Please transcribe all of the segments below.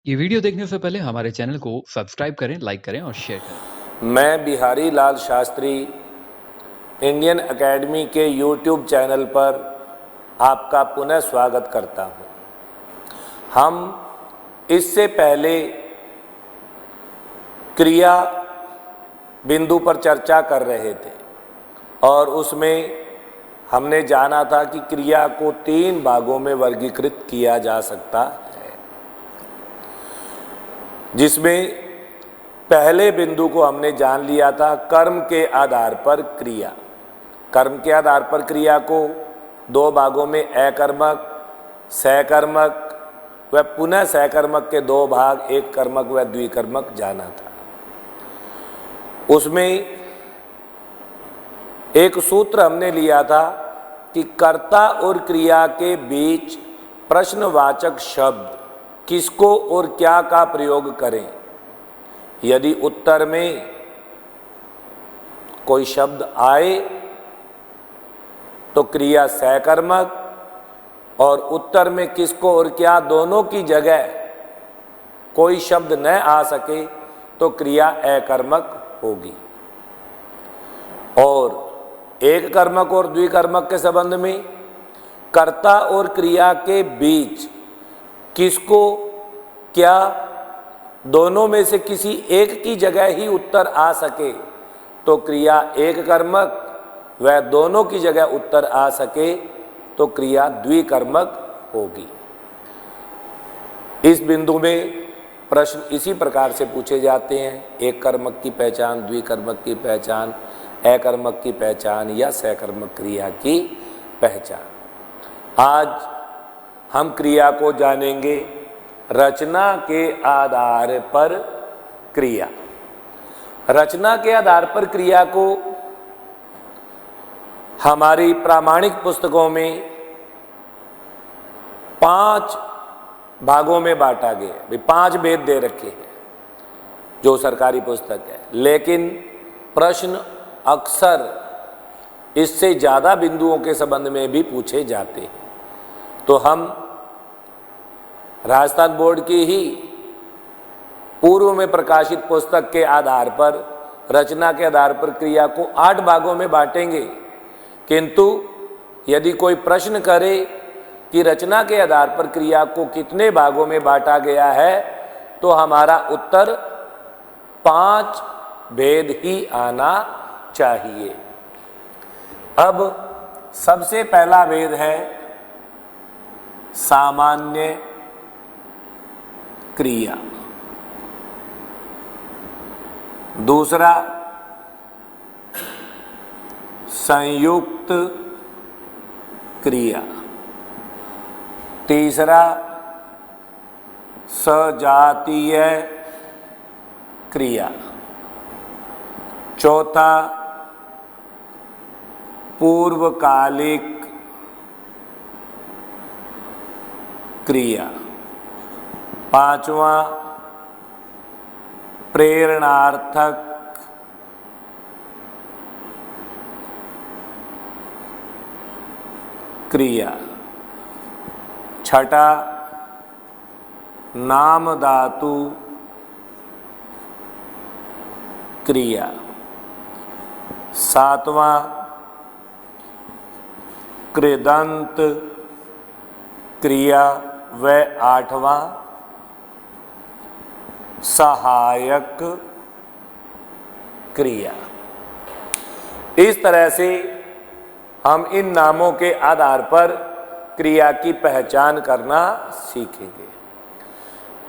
ये वीडियो देखने से पहले हमारे चैनल को सब्सक्राइब करें, लाइक करें और शेयर करें। मैं बिहारी लाल शास्त्री इंडियन एकेडमी के यूट्यूब चैनल पर आपका पुनः स्वागत करता हूं। हम इससे पहले क्रिया बिंदु पर चर्चा कर रहे थे और उसमें हमने जाना था कि क्रिया को 3 भागों में वर्गीकृत किया जा सकता है, जिसमें पहले बिंदु को हमने जान लिया था कर्म के आधार पर क्रिया। कर्म के आधार पर क्रिया को 2 भागों में अकर्मक, सकर्मक व पुनः सकर्मक के 2 भाग, एक कर्मक व द्विकर्मक जाना था। उसमें एक सूत्र हमने लिया था कि कर्ता और क्रिया के बीच प्रश्नवाचक शब्द किसको और क्या का प्रयोग करें। यदि उत्तर में कोई शब्द आए तो क्रिया सकर्मक, और उत्तर में किसको और क्या दोनों की जगह कोई शब्द न आ सके तो क्रिया अकर्मक होगी। और एक कर्मक और द्विकर्मक के संबंध में कर्ता और क्रिया के बीच किसको क्या दोनों में से किसी एक की जगह ही उत्तर आ सके तो क्रिया एक कर्मक, वह दोनों की जगह उत्तर आ सके तो क्रिया द्विकर्मक होगी। इस बिंदु में प्रश्न इसी प्रकार से पूछे जाते हैं: एक कर्मक की पहचान, द्विकर्मक की पहचान, अकर्मक की पहचान या सकर्मक क्रिया की पहचान। आज हम क्रिया को जानेंगे रचना के आधार पर क्रिया। रचना के आधार पर क्रिया को हमारी प्रामाणिक पुस्तकों में 5 भागों में बांटा गया है। 5 भेद दे रखे हैं जो सरकारी पुस्तक है, लेकिन प्रश्न अक्सर इससे ज़्यादा बिंदुओं के संबंध में भी पूछे जाते हैं। तो हम राजस्थान बोर्ड की ही पूर्व में प्रकाशित पुस्तक के आधार पर रचना के आधार पर क्रिया को 8 भागों में बांटेंगे, किंतु यदि कोई प्रश्न करे कि रचना के आधार पर क्रिया को कितने भागों में बांटा गया है तो हमारा उत्तर 5 भेद ही आना चाहिए। अब सबसे पहला भेद है सामान्य क्रिया, दूसरा संयुक्त क्रिया, तीसरा सजातीय क्रिया, चौथा पूर्वकालिक क्रिया, 5वां प्रेरणार्थक क्रिया, छठा नाम धातु क्रिया, 7वां कृदंत क्रिया व 8वां सहायक क्रिया। इस तरह से हम इन नामों के आधार पर क्रिया की पहचान करना सीखेंगे।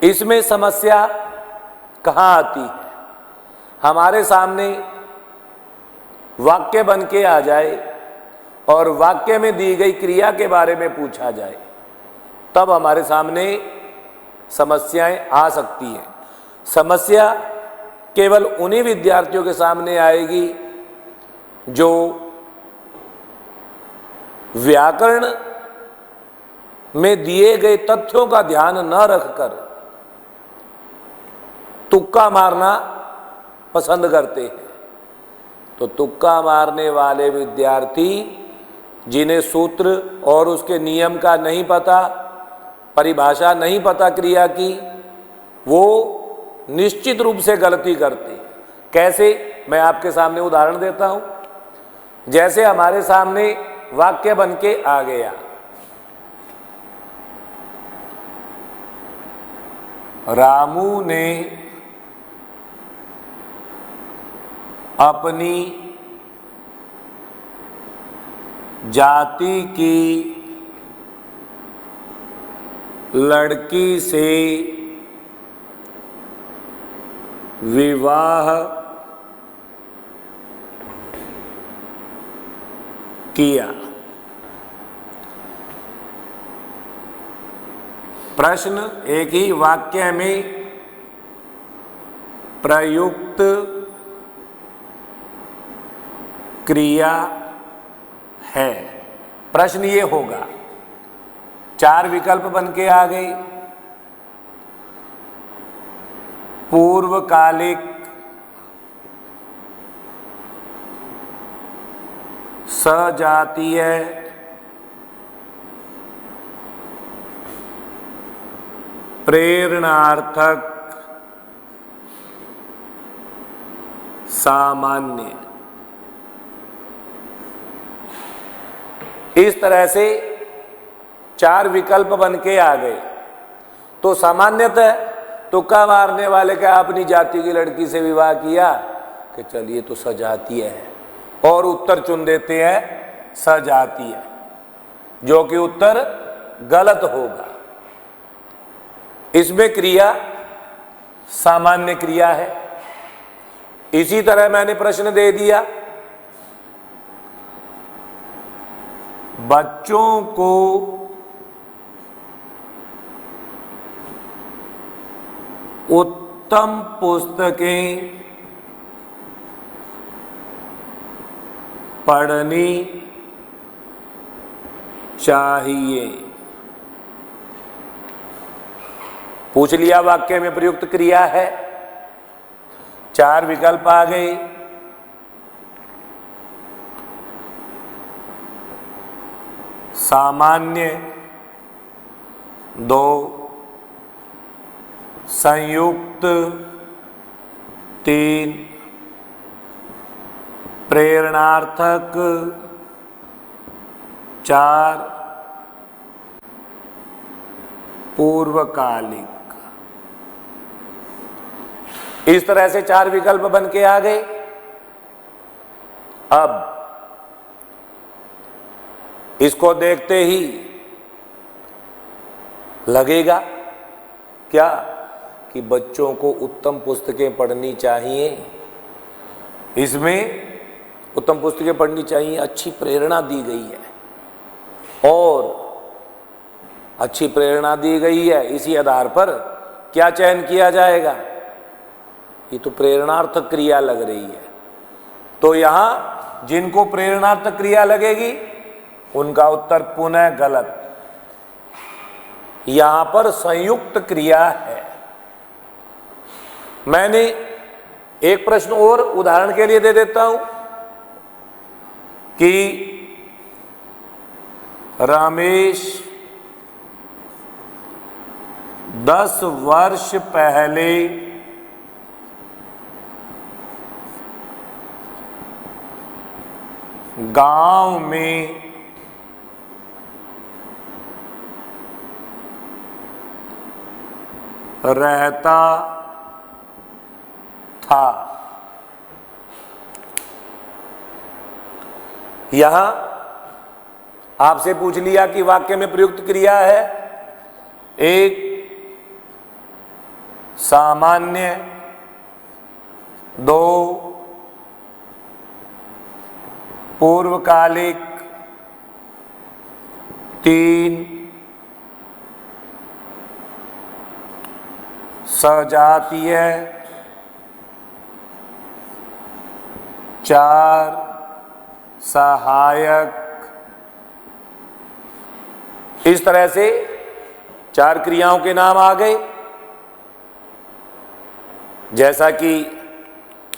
इसमें समस्या कहाँ आती है? हमारे सामने वाक्य बन के आ जाए और वाक्य में दी गई क्रिया के बारे में पूछा जाए, तब हमारे सामने समस्याएं आ सकती हैं। समस्या केवल उन्हीं विद्यार्थियों के सामने आएगी जो व्याकरण में दिए गए तथ्यों का ध्यान न रखकर तुक्का मारना पसंद करते हैं। तो तुक्का मारने वाले विद्यार्थी जिन्हें सूत्र और उसके नियम का नहीं पता, परिभाषा नहीं पता क्रिया की, वो निश्चित रूप से गलती करते हैं। कैसे, मैं आपके सामने उदाहरण देता हूं। जैसे हमारे सामने वाक्य बन के आ गया, रामू ने अपनी जाति की लड़की से विवाह किया। प्रश्न एक ही वाक्य में प्रयुक्त क्रिया है। प्रश्न ये होगा, 4 विकल्प बन के आ गए। पूर्वकालिक, सजातीय, प्रेरणार्थक, सामान्य। इस तरह से 4 विकल्प बन के आ गए। तो सामान्यतः तुक्का मारने वाले का अपनी जाति की लड़की से विवाह किया कि चलिए तो सजातीय है, और उत्तर चुन देते हैं सजातीय, जो कि उत्तर गलत होगा। इसमें क्रिया सामान्य क्रिया है। इसी तरह मैंने प्रश्न दे दिया, बच्चों को उत्तम पुस्तकें पढ़नी चाहिए। पूछ लिया वाक्य में प्रयुक्त क्रिया है, 4 विकल्प आ गए। सामान्य 2, संयुक्त 3, प्रेरणार्थक 4, पूर्वकालिक। इस तरह से 4 विकल्प बन के आ गए। अब इसको देखते ही लगेगा क्या कि बच्चों को उत्तम पुस्तकें पढ़नी चाहिए। इसमें उत्तम पुस्तकें पढ़नी चाहिए, अच्छी प्रेरणा दी गई है, और अच्छी प्रेरणा दी गई है, इसी आधार पर क्या चयन किया जाएगा? ये तो प्रेरणार्थक क्रिया लग रही है। तो यहां जिनको प्रेरणार्थक क्रिया लगेगी उनका उत्तर पुनः गलत। यहां पर संयुक्त क्रिया है। मैंने एक प्रश्न और उदाहरण के लिए दे देता हूं कि रमेश 10 वर्ष पहले गांव में रहता था। यहां आपसे पूछ लिया कि वाक्य में प्रयुक्त क्रिया है। 1 सामान्य, 2 पूर्वकालिक, 3 सजातीय, 4 सहायक। इस तरह से 4 क्रियाओं के नाम आ गए। जैसा कि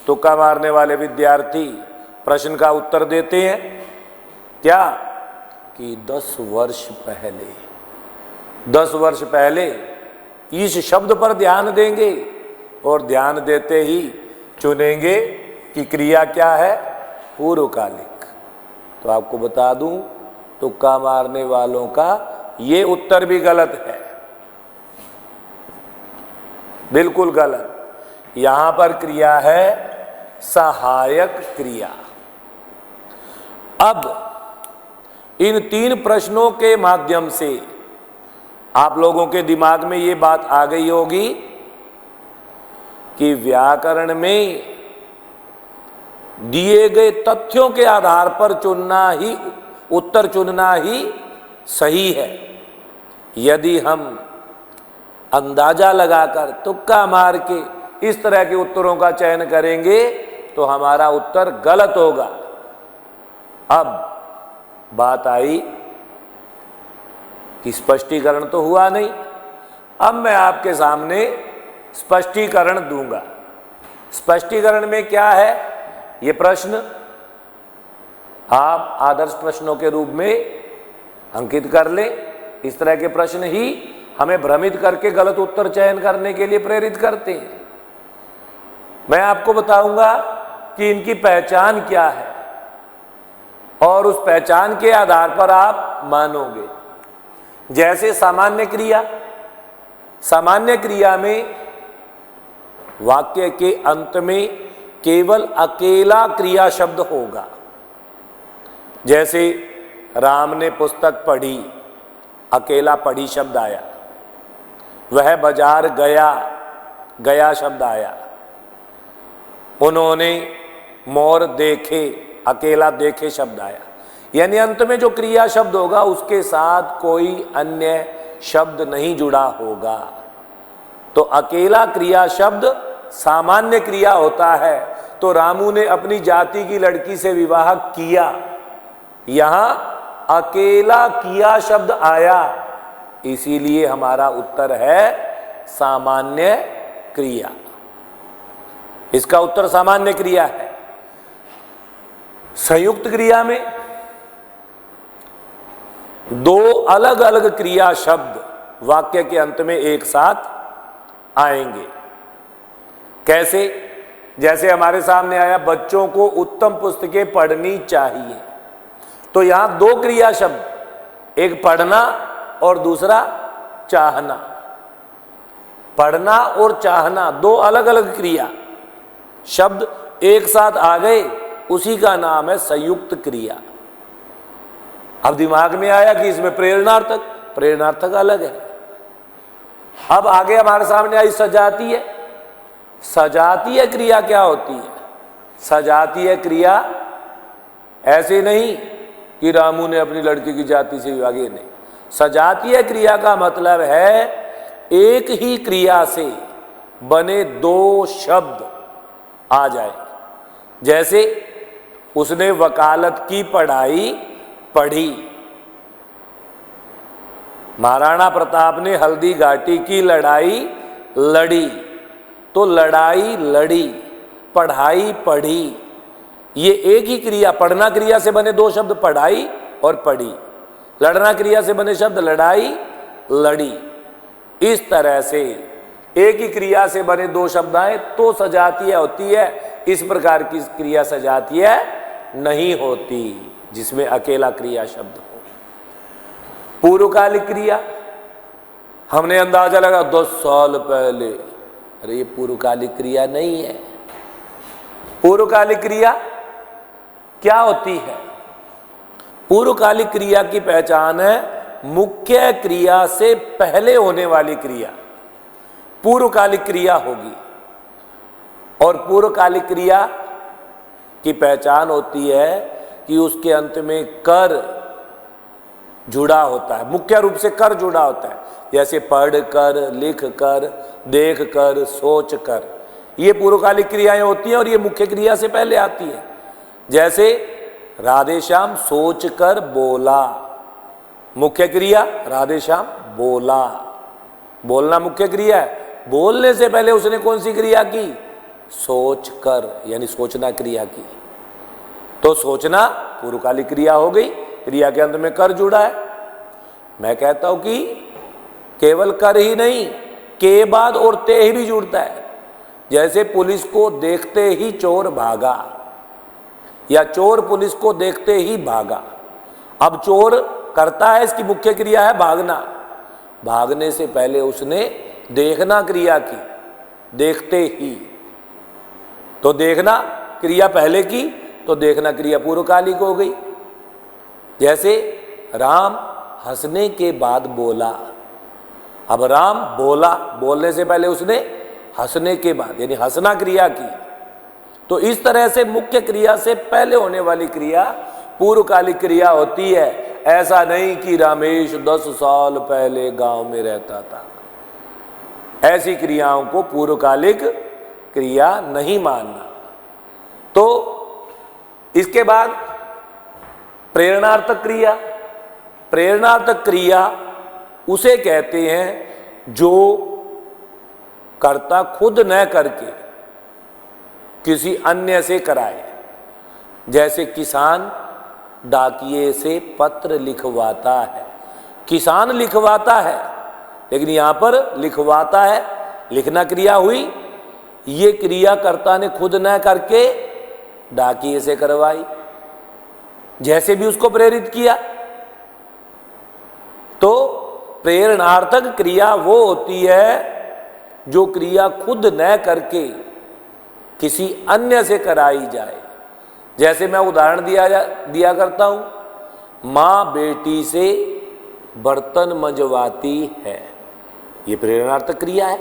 तुक्का मारने वाले विद्यार्थी प्रश्न का उत्तर देते हैं क्या कि 10 वर्ष पहले। 10 वर्ष पहले इस शब्द पर ध्यान देंगे और ध्यान देते ही चुनेंगे कि क्रिया क्या है, पूर्वकालिक। तो आपको बता दूं, तुक्का मारने वालों का ये उत्तर भी गलत है, बिल्कुल गलत। यहां पर क्रिया है सहायक क्रिया। अब इन 3 प्रश्नों के माध्यम से आप लोगों के दिमाग में ये बात आ गई होगी कि व्याकरण में दिए गए तथ्यों के आधार पर चुनना ही, उत्तर चुनना ही सही है। यदि हम अंदाजा लगाकर, तुक्का मार के इस तरह के उत्तरों का चयन करेंगे तो हमारा उत्तर गलत होगा। अब बात आई कि स्पष्टीकरण तो हुआ नहीं, अब मैं आपके सामने स्पष्टीकरण दूंगा। स्पष्टीकरण में क्या है, ये प्रश्न आप आदर्श प्रश्नों के रूप में अंकित कर लें। इस तरह के प्रश्न ही हमें भ्रमित करके गलत उत्तर चयन करने के लिए प्रेरित करते हैं। मैं आपको बताऊंगा कि इनकी पहचान क्या है और उस पहचान के आधार पर आप मानोगे। जैसे सामान्य क्रिया, सामान्य क्रिया में वाक्य के अंत में केवल अकेला क्रिया शब्द होगा। जैसे राम ने पुस्तक पढ़ी, अकेला पढ़ी शब्द आया। वह बाजार गया, गया शब्द आया। उन्होंने मोर देखे, अकेला देखे शब्द आया। यानी अंत में जो क्रिया शब्द होगा उसके साथ कोई अन्य शब्द नहीं जुड़ा होगा। तो अकेला क्रिया शब्द सामान्य क्रिया होता है। तो रामू ने अपनी जाति की लड़की से विवाह किया, यहां अकेला किया शब्द आया, इसीलिए हमारा उत्तर है सामान्य क्रिया। इसका उत्तर सामान्य क्रिया है। संयुक्त क्रिया में 2 अलग अलग क्रिया शब्द वाक्य के अंत में एक साथ आएंगे। कैसे? जैसे हमारे सामने आया, बच्चों को उत्तम पुस्तकें पढ़नी चाहिए। तो यहां 2 क्रिया शब्द, एक पढ़ना और दूसरा चाहना। पढ़ना और चाहना 2 अलग अलग क्रिया शब्द एक साथ आ गए, उसी का नाम है संयुक्त क्रिया। अब दिमाग में आया कि इसमें प्रेरणार्थक, प्रेरणार्थक अलग है। अब आगे हमारे सामने आई सजातीय। सजातीय क्रिया क्या होती है? सजातीय क्रिया ऐसे नहीं कि रामू ने अपनी लड़की की जाति से विवाह किया, नहीं। सजातीय क्रिया का मतलब है एक ही क्रिया से बने 2 शब्द आ जाए। जैसे उसने वकालत की पढ़ाई पढ़ी, महाराणा प्रताप ने हल्दी घाटी की लड़ाई लड़ी। तो लड़ाई लड़ी, पढ़ाई पढ़ी, ये एक ही क्रिया, पढ़ना क्रिया से बने 2 शब्द पढ़ाई और पढ़ी, लड़ना क्रिया से बने शब्द लड़ाई लड़ी। इस तरह से एक ही क्रिया से बने 2 शब्द आए तो सजातीय होती है। इस प्रकार की क्रिया सजातीय नहीं होती जिसमें अकेला क्रिया शब्द हो। पूर्वकालिक क्रिया, हमने अंदाजा लगा 10 साल पहले, अरे ये पूर्वकालिक क्रिया नहीं है। पूर्वकालिक क्रिया क्या होती है? पूर्वकालिक क्रिया की पहचान है मुख्य क्रिया से पहले होने वाली क्रिया पूर्वकालिक क्रिया होगी। और पूर्वकालिक क्रिया की पहचान होती है कि उसके अंत में कर जुड़ा होता है, मुख्य रूप से कर जुड़ा होता है। जैसे पढ़ कर, लिख कर, देख कर, सोच कर, ये पूर्वकालिक क्रियाएं होती हैं और ये मुख्य क्रिया से पहले आती है। जैसे राधेश्याम सोच कर बोला, मुख्य क्रिया राधेश्याम बोला, बोलना मुख्य क्रिया है। बोलने से पहले उसने कौन सी क्रिया की? सोच कर, यानी सोचना क्रिया की। तो सोचना पूर्वकालिक क्रिया हो गई, क्रिया के अंत में कर जुड़ा है। मैं कहता हूं कि केवल कर ही नहीं, के बाद और ते ही भी जुड़ता है। जैसे पुलिस को देखते ही चोर भागा, या चोर पुलिस को देखते ही भागा। अब चोर करता है, इसकी मुख्य क्रिया है भागना। भागने से पहले उसने देखना क्रिया की, देखते ही। तो देखना क्रिया पहले की, तो देखना क्रिया पूर्वकालिक हो गई। जैसे राम हंसने के बाद बोला। अब राम बोला, बोलने से पहले उसने हंसने के बाद यानी हंसना क्रिया की। तो इस तरह से मुख्य क्रिया से पहले होने वाली क्रिया पूर्वकालिक क्रिया होती है। ऐसा नहीं कि रमेश 10 साल पहले गांव में रहता था। ऐसी क्रियाओं को पूर्वकालिक क्रिया नहीं मानना। तो इसके बाद प्रेरणार्थक क्रिया। प्रेरणार्थक क्रिया उसे कहते हैं जो कर्ता खुद न करके किसी अन्य से कराए। जैसे किसान डाकिये से पत्र लिखवाता है। किसान लिखवाता है, लेकिन यहां पर लिखवाता है, लिखना क्रिया हुई। ये क्रिया कर्ता ने खुद न करके डाकिये से करवाई, जैसे भी उसको प्रेरित किया। तो प्रेरणार्थक क्रिया वो होती है जो क्रिया खुद न करके किसी अन्य से कराई जाए। जैसे मैं उदाहरण दिया करता हूं, मां बेटी से बर्तन मंजवाती है, ये प्रेरणार्थक क्रिया है।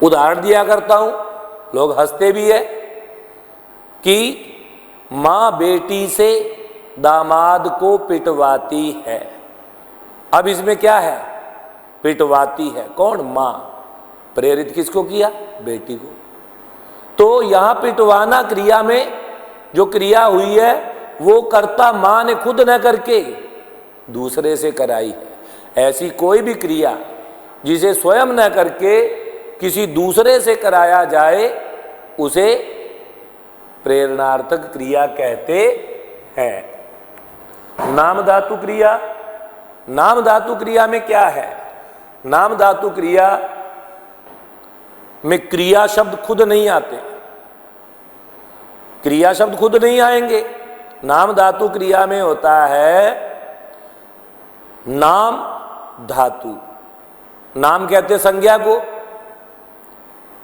उदाहरण दिया करता हूं, लोग हंसते भी है कि मां बेटी से दामाद को पिटवाती है। अब इसमें क्या है? पिटवाती है। कौन? मां। प्रेरित किसको किया? बेटी को। तो यहां पिटवाना क्रिया में जो क्रिया हुई है वो कर्ता मां ने खुद न करके दूसरे से कराई है। ऐसी कोई भी क्रिया जिसे स्वयं न करके किसी दूसरे से कराया जाए उसे प्रेरणार्थक क्रिया कहते हैं। नाम धातु क्रिया। नाम धातु क्रिया में क्या है? नाम धातु क्रिया में क्रिया शब्द खुद नहीं आते। क्रिया शब्द खुद नहीं आएंगे। नाम धातु क्रिया में होता है नाम धातु। नाम कहते संज्ञा को,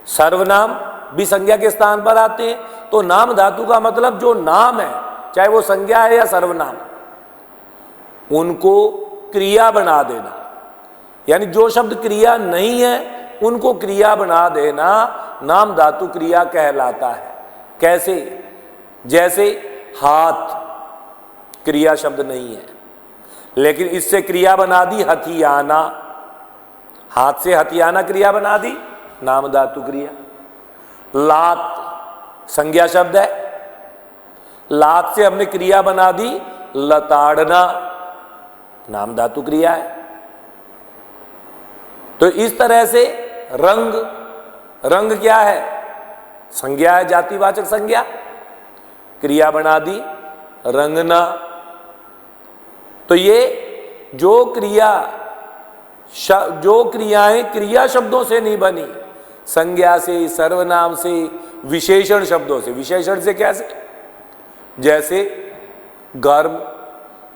सर्वनाम भी संज्ञा के स्थान पर आते हैं। तो नाम धातु का मतलब जो नाम है, चाहे वो संज्ञा है या सर्वनाम, उनको क्रिया बना देना। यानी जो शब्द क्रिया नहीं है उनको क्रिया बना देना नाम धातु क्रिया कहलाता है। कैसे? जैसे हाथ क्रिया शब्द नहीं है, लेकिन इससे क्रिया बना दी हथियाना। हाथ से हथियाना क्रिया बना दी, नाम धातु क्रिया। लात संज्ञा शब्द है, लात से हमने क्रिया बना दी लताड़ना, नाम धातु क्रिया है। तो इस तरह से रंग, रंग क्या है? संज्ञा है, जातिवाचक संज्ञा, क्रिया बना दी रंगना। तो ये जो क्रियाएं क्रिया शब्दों से नहीं बनी, संज्ञा से, सर्वनाम से, विशेषण शब्दों से। विशेषण से कैसे? जैसे गर्म,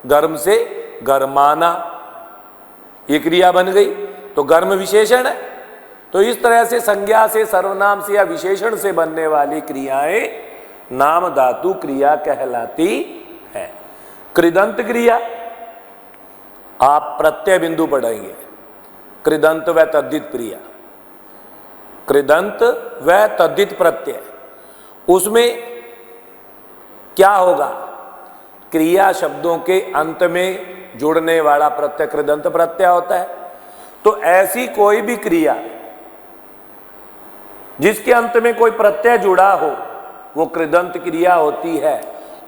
गर्म से गर्माना, ये क्रिया बन गई, तो गर्म विशेषण है। तो इस तरह से संज्ञा से, सर्वनाम से या विशेषण से बनने वाली क्रियाएं नाम धातु क्रिया कहलाती है। कृदंत क्रिया आप प्रत्यय बिंदु पढ़ेंगे। कृदंत व तद्धित क्रिया, कृदंत व तद्धित प्रत्यय, उसमें क्या होगा? क्रिया शब्दों के अंत में जुड़ने वाला प्रत्यय कृदंत प्रत्यय होता है। तो ऐसी कोई भी क्रिया जिसके अंत में कोई प्रत्यय जुड़ा हो वो कृदंत क्रिया होती है।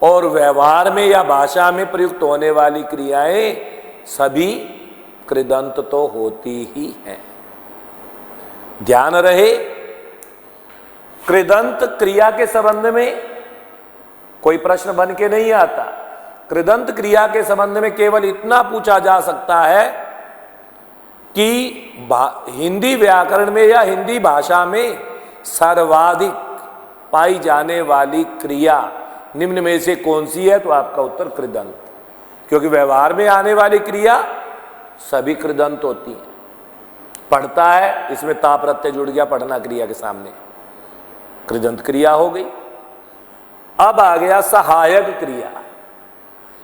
और व्यवहार में या भाषा में प्रयुक्त होने वाली क्रियाएं सभी कृदंत तो होती ही हैं। ध्यान रहे, कृदंत क्रिया के संबंध में कोई प्रश्न बन के नहीं आता। कृदंत क्रिया के संबंध में केवल इतना पूछा जा सकता है कि हिंदी व्याकरण में या हिंदी भाषा में सर्वाधिक पाई जाने वाली क्रिया निम्न में से कौन सी है, तो आपका उत्तर कृदंत, क्योंकि व्यवहार में आने वाली क्रिया सभी कृदंत होती है। पढ़ता है, इसमें ता प्रत्यय जुड़ गया पढ़ना क्रिया के सामने, कृदंत क्रिया हो गई। अब आ गया सहायक क्रिया।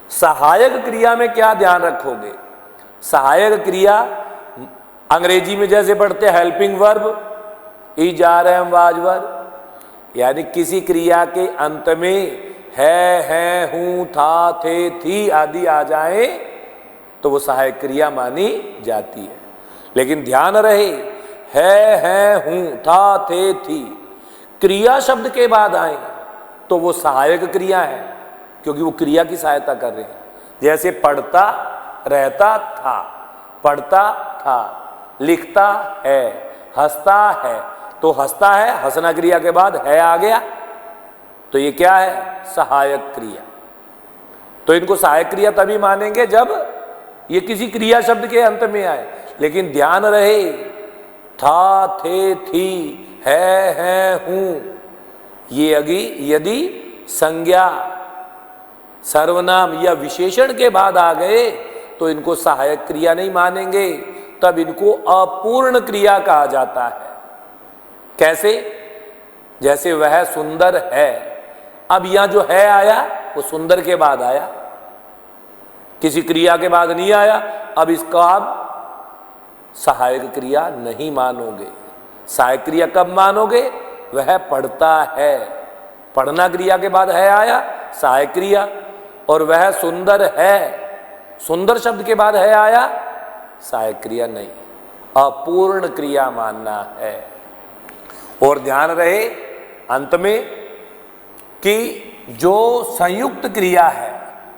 सहायक क्रिया में क्या ध्यान रखोगे? सहायक क्रिया अंग्रेजी में जैसे पढ़ते हैं helping verb, is are am was verb, यानी किसी क्रिया के अंत में है, हूं, था, थे, थी आदि आ जाए तो वो सहायक क्रिया मानी जाती है। लेकिन ध्यान रहे, है, हूं, था, थे, थी क्रिया शब्द के बाद आए तो वो सहायक क्रिया है, क्योंकि वो क्रिया की सहायता कर रहे हैं। जैसे पढ़ता रहता था, पढ़ता था, लिखता है, हंसता है, तो हंसता है हंसना क्रिया के बाद है आ गया, तो ये क्या है? सहायक क्रिया। तो इनको सहायक क्रिया तभी मानेंगे जब ये किसी क्रिया शब्द के अंत में आए। लेकिन ध्यान रहे, था, थे, थी, है, हूं, ये यदि संज्ञा, सर्वनाम या विशेषण के बाद आ गए तो इनको सहायक क्रिया नहीं मानेंगे, तब इनको अपूर्ण क्रिया कहा जाता है। कैसे? जैसे वह सुंदर है, अब यहां जो है आया वो सुंदर के बाद आया, किसी क्रिया के बाद नहीं आया, अब इसका आप सहायक क्रिया नहीं मानोगे। सहायक क्रिया कब मानोगे? वह पढ़ता है, पढ़ना क्रिया के बाद है आया, सहायक क्रिया। और वह सुंदर है, सुंदर शब्द के बाद है आया, सहायक क्रिया नहीं, अपूर्ण क्रिया मानना है। और ध्यान रहे अंत में कि जो संयुक्त क्रिया है,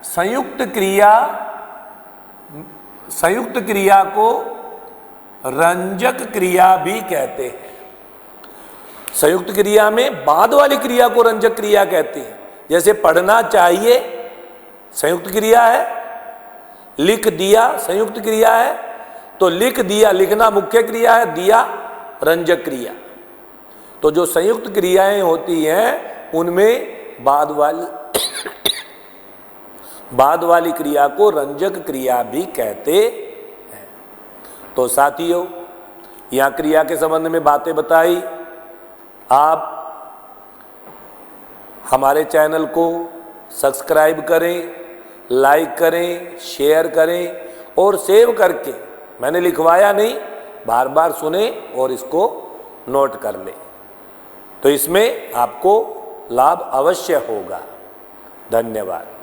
संयुक्त क्रिया को रंजक क्रिया भी कहते हैं। संयुक्त क्रिया में बाद वाली क्रिया को रंजक क्रिया कहते हैं। जैसे पढ़ना चाहिए संयुक्त क्रिया है, लिख दिया संयुक्त क्रिया है, तो लिख दिया, लिखना मुख्य क्रिया है, दिया रंजक क्रिया। तो जो संयुक्त क्रियाएं होती हैं उनमें बाद वाली क्रिया को रंजक क्रिया भी कहते हैं। तो साथियों, यहां क्रिया के संबंध में बातें बताई। आप हमारे चैनल को सब्सक्राइब करें, लाइक करें, शेयर करें और सेव करके, मैंने लिखवाया नहीं, बार बार सुने और इसको नोट कर लें, तो इसमें आपको लाभ अवश्य होगा। धन्यवाद।